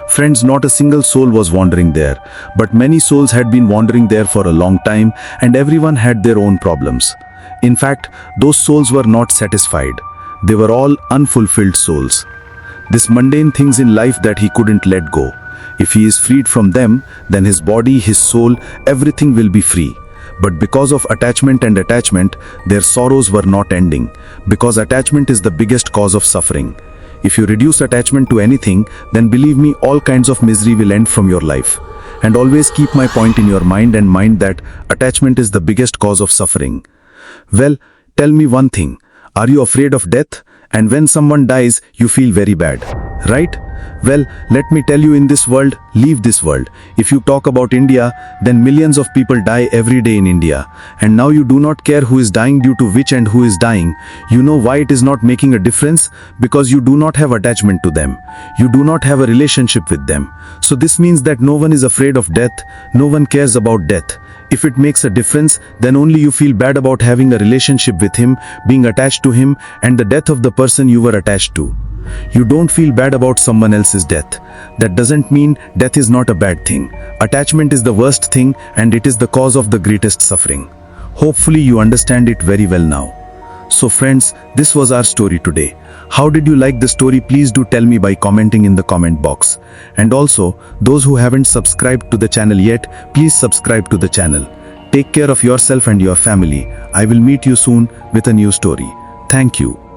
Friends, not a single soul was wandering there, but many souls had been wandering there for a long time, and everyone had their own problems. In fact, those souls were not satisfied. They were all unfulfilled souls. These mundane things in life that he couldn't let go. If he is freed from them, then his body, his soul, everything will be free. But because of attachment and attachment, their sorrows were not ending, because attachment is the biggest cause of suffering. If you reduce attachment to anything, then believe me, all kinds of misery will end from your life. And always keep my point in your mind and mind that attachment is the biggest cause of suffering. Well, tell me one thing. Are you afraid of death? And when someone dies, you feel very bad, right? Well, let me tell you, in this world, leave this world. If you talk about India, then millions of people die every day in India. And now you do not care who is dying due to which and who is dying. You know why it is not making a difference? Because you do not have attachment to them. You do not have a relationship with them. So this means that no one is afraid of death. No one cares about death. If it makes a difference, then only you feel bad about having a relationship with him, being attached to him, and the death of the person you were attached to. You don't feel bad about someone else's death. That doesn't mean death is not a bad thing. Attachment is the worst thing, and it is the cause of the greatest suffering. Hopefully you understand it very well now. So friends, this was our story today. How did you like the story? Please do tell me by commenting in the comment box. And also, those who haven't subscribed to the channel yet, please subscribe to the channel. Take care of yourself and your family. I will meet you soon with a new story. Thank you.